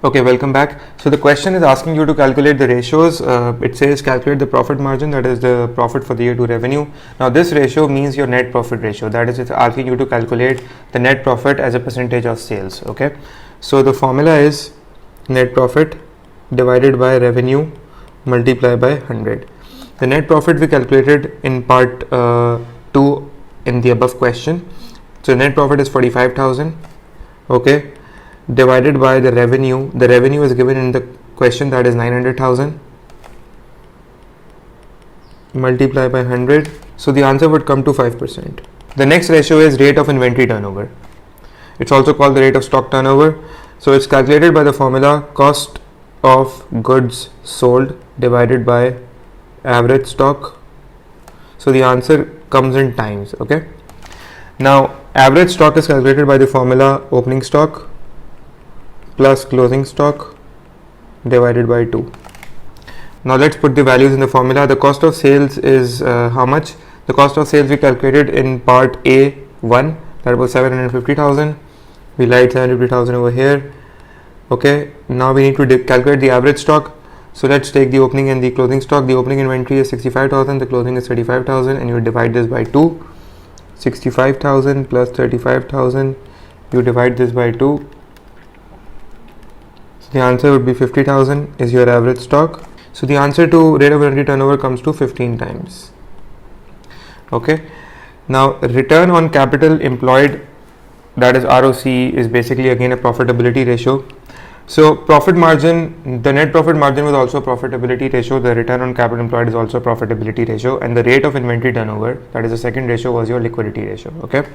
Okay, welcome back. So the question is asking you to calculate the ratios. It says calculate the profit margin, that is the profit for the year to revenue. Now this ratio means your net profit ratio, that is it's asking you to calculate the net profit as a percentage of sales. Okay, so the formula is net profit divided by revenue multiplied by 100. The net profit we calculated in part 2 in the above question. So net profit is 45,000. Okay, divided by the revenue. The revenue is given in the question, that is 900,000, multiplied by 100. So the answer would come to 5%. The next ratio is rate of inventory turnover. It's also called the rate of stock turnover. So it's calculated by the formula cost of goods sold divided by average stock. So the answer comes in times. Okay, now average stock is calculated by the formula opening stock plus closing stock divided by 2. Now let's put the values in the formula. The cost of sales is how much? The cost of sales we calculated in part A1, that was 750,000. We write 750,000 over here. Okay, now we need to calculate the average stock. So let's take the opening and the closing stock. The opening inventory is 65,000, the closing is 35,000, and you divide this by 2. 65,000 plus 35,000, you divide this by 2. The answer would be 50,000 is your average stock. So the answer to rate of inventory turnover comes to 15 times. Okay, now return on capital employed, that is ROC, is basically again a profitability ratio. So profit margin, the net profit margin was also a profitability ratio. The return on capital employed is also a profitability ratio, and the rate of inventory turnover, that is the second ratio, was your liquidity ratio. Okay,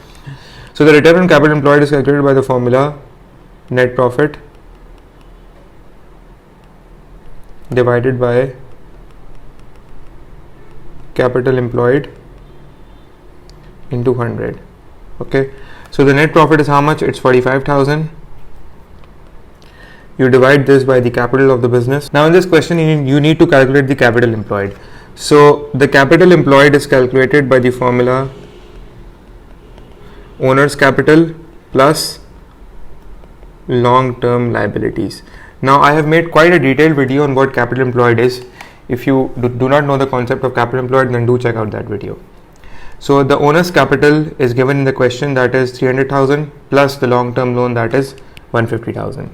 so the return on capital employed is calculated by the formula net profit divided by capital employed into 100. Okay, so the net profit is how much? It's 45,000. You divide this by the capital of the business. Now in this question you need to calculate the capital employed. So the capital employed is calculated by the formula owner's capital plus long term liabilities. Now I have made quite a detailed video on what capital employed is. If you do not know the concept of capital employed, then do check out that video. So the owner's capital is given in the question, that is 300,000 plus the long term loan, that is 150,000.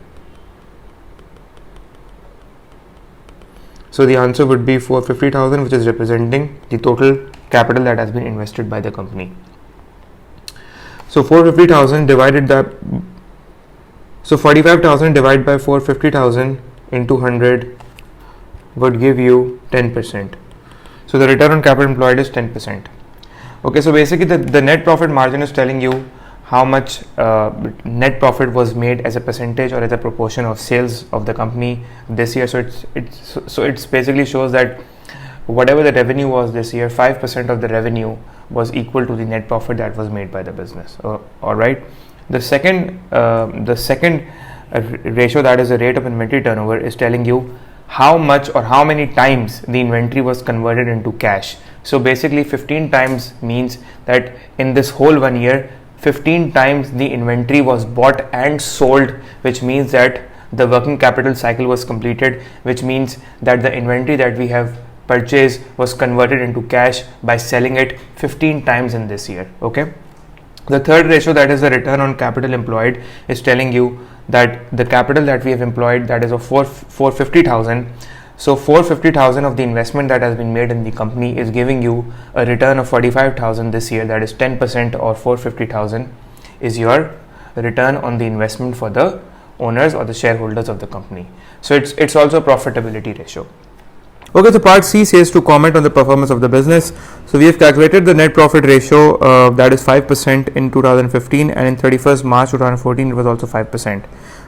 So the answer would be 450,000, which is representing the total capital that has been invested by the company. So 450,000 divided that. So 45,000 divided by 450,000 into 100 would give you 10%. So the return on capital employed is 10%. Okay, so basically the net profit margin is telling you how much net profit was made as a percentage or as a proportion of sales of the company this year. So it's basically shows that whatever the revenue was this year, 5% of the revenue was equal to the net profit that was made by the business. All right. The second ratio, that is the rate of inventory turnover, is telling you how much or how many times the inventory was converted into cash. So basically 15 times means that in this whole 1 year, 15 times the inventory was bought and sold, which means that the working capital cycle was completed, which means that the inventory that we have purchased was converted into cash by selling it 15 times in this year. Okay. The third ratio, that is the return on capital employed, is telling you that the capital that we have employed, that is of 450,000. So 450,000 of the investment that has been made in the company is giving you a return of 45,000 this year, that is 10%, or 450,000 is your return on the investment for the owners or the shareholders of the company. So it's also a profitability ratio. Okay, so part C says to comment on the performance of the business. So we have calculated the net profit ratio, that is 5% in 2015, and in 31st March 2014 it was also 5%.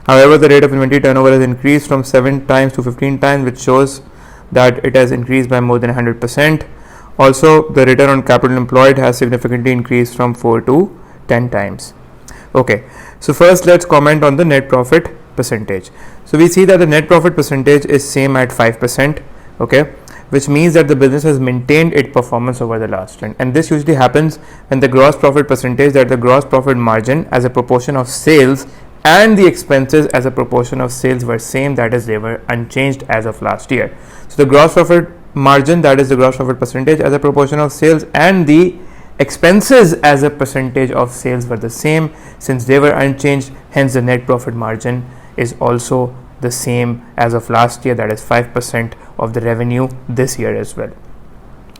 However, the rate of inventory turnover has increased from 7 times to 15 times, which shows that it has increased by more than 100%. Also, the return on capital employed has significantly increased from 4 to 10 times. Okay, so first let's comment on the net profit percentage. So we see that the net profit percentage is same at 5%. Okay, which means that the business has maintained its performance over the last trend, and this usually happens when the gross profit percentage, that the gross profit margin as a proportion of sales, and the expenses as a proportion of sales were same, that is they were unchanged as of last year. So the gross profit margin, that is the gross profit percentage as a proportion of sales, and the expenses as a percentage of sales were the same since they were unchanged. Hence the net profit margin is also the same as of last year, that is 5% of the revenue this year as well.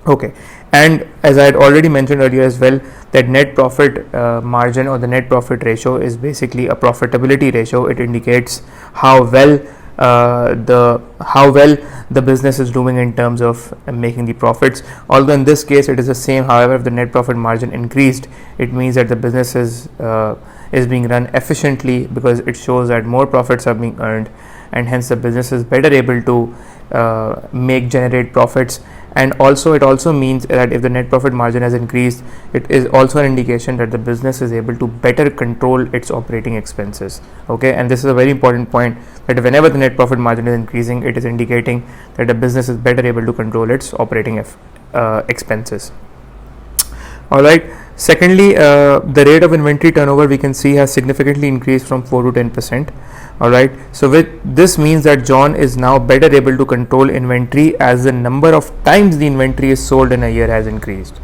Okay, and as I had already mentioned earlier as well, that net profit margin or the net profit ratio is basically a profitability ratio. It indicates how well the business is doing in terms of making the profits. Although in this case it is the same, however, if the net profit margin increased, it means that the business is being run efficiently, because it shows that more profits are being earned, and hence the business is better able to generate profits. And also it also means that if the net profit margin has increased, it is also an indication that the business is able to better control its operating expenses. Okay, and this is a very important point, that whenever the net profit margin is increasing, it is indicating that the business is better able to control its operating expenses. All right. Secondly, the rate of inventory turnover we can see has significantly increased from 4 to 10%. All right. So with this means that John is now better able to control inventory, as the number of times the inventory is sold in a year has increased.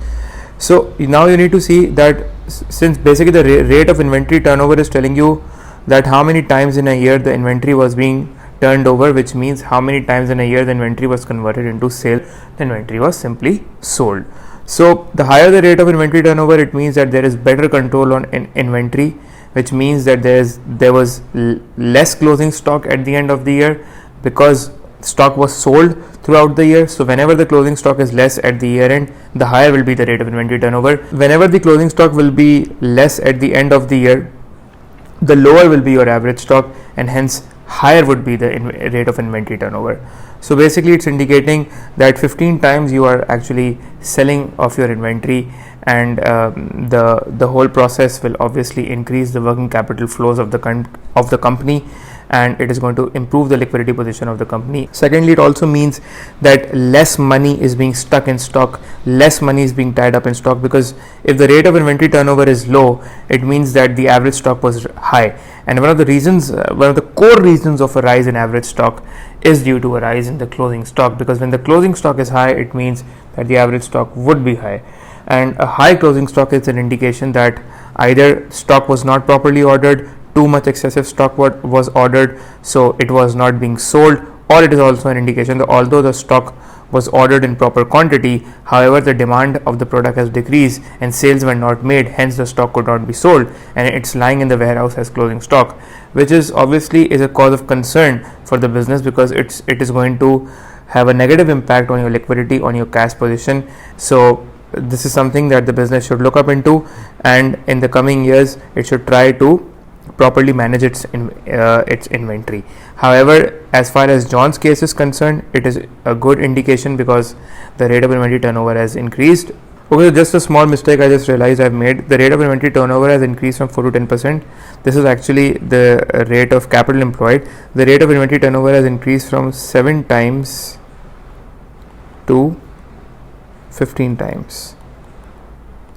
So now you need to see that since basically the rate of inventory turnover is telling you that how many times in a year the inventory was being turned over, which means how many times in a year the inventory was converted into sale, the inventory was simply sold. So the higher the rate of inventory turnover, it means that there is better control on inventory, which means that there was less closing stock at the end of the year, because stock was sold throughout the year. So whenever the closing stock is less at the year end, the higher will be the rate of inventory turnover. Whenever the closing stock will be less at the end of the year, the lower will be your average stock, and hence higher would be the rate of inventory turnover. So basically it's indicating that 15 times you are actually selling off your inventory, and the whole process will obviously increase the working capital flows of the company, and it is going to improve the liquidity position of the company. Secondly, it also means that less money is being stuck in stock, less money is being tied up in stock, because if the rate of inventory turnover is low, it means that the average stock was high. And one of the core reasons of a rise in average stock is due to a rise in the closing stock, because when the closing stock is high, it means that the average stock would be high. And a high closing stock is an indication that either stock was not properly ordered, too much excessive stock was ordered, so it was not being sold, or it is also an indication that although the stock was ordered in proper quantity, however the demand of the product has decreased and sales were not made, hence the stock could not be sold, and it's lying in the warehouse as closing stock, which is obviously is a cause of concern for the business, because it is going to have a negative impact on your liquidity, on your cash position. So this is something that the business should look up into, and in the coming years it should try to properly manage its inventory. However, as far as John's case is concerned, it is a good indication because the rate of inventory turnover has increased. Okay, just a small mistake I just realized I've made. The rate of inventory turnover has increased from 4 to 10%. This is actually the rate of capital employed. The rate of inventory turnover has increased from 7 times to 15 times.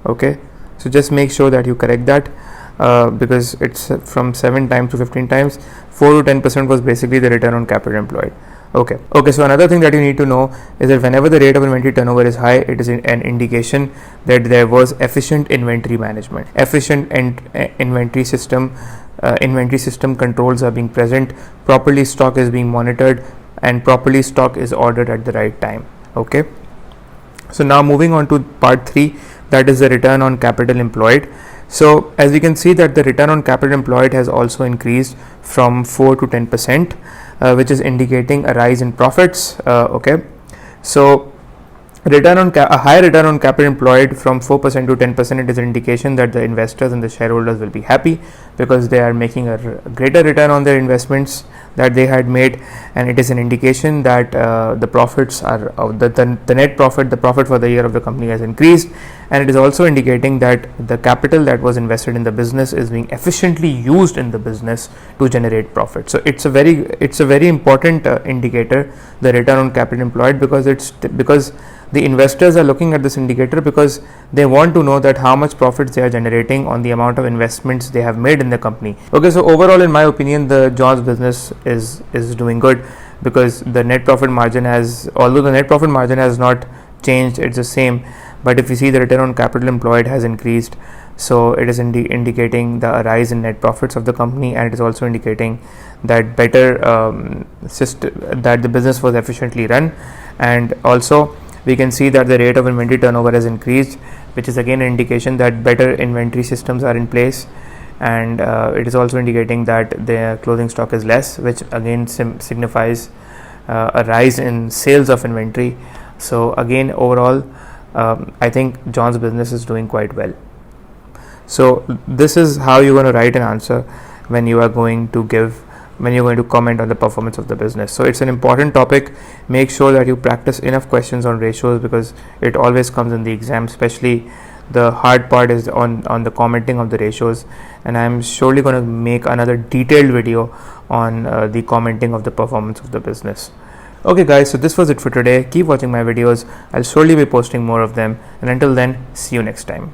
Okay, so just make sure that you correct that, because it's from 7 times to 15 times. 4 to 10% was basically the return on capital employed. Okay, so another thing that you need to know is that whenever the rate of inventory turnover is high, it is an indication that there was efficient inventory management, efficient inventory system controls are being present, properly stock is being monitored, and properly stock is ordered at the right time. Okay, so now moving on to part 3, that is the return on capital employed. So as we can see that the return on capital employed has also increased from 4 to 10%, which is indicating a rise in profits. Okay, so a higher return on capital employed from 4% to 10%, it is an indication that the investors and the shareholders will be happy, because they are making a greater return on their investments that they had made, and it is an indication that the profits are the net profit, the profit for the year of the company has increased, and it is also indicating that the capital that was invested in the business is being efficiently used in the business to generate profit. So it's a very important indicator, the return on capital employed, because the investors are looking at this indicator because they want to know that how much profits they are generating on the amount of investments they have made in the company. Okay, so overall, in my opinion, the John's business is doing good because the net profit margin has, although the net profit margin has not changed, it's the same. But if you see, the return on capital employed has increased, so it is indicating the rise in net profits of the company, and it is also indicating that better that the business was efficiently run. And also we can see that the rate of inventory turnover has increased, which is again an indication that better inventory systems are in place. And it is also indicating that the closing stock is less, which again signifies a rise in sales of inventory. So again, overall, I think John's business is doing quite well. So this is how you're going to write an answer when you are going to comment on the performance of the business. So it's an important topic. Make sure that you practice enough questions on ratios because it always comes in the exam. Especially the hard part is on the commenting of the ratios, and I'm surely going to make another detailed video on the commenting of the performance of the business. Okay guys, so this was it for today. Keep watching my videos. I'll surely be posting more of them, and until then, see you next time.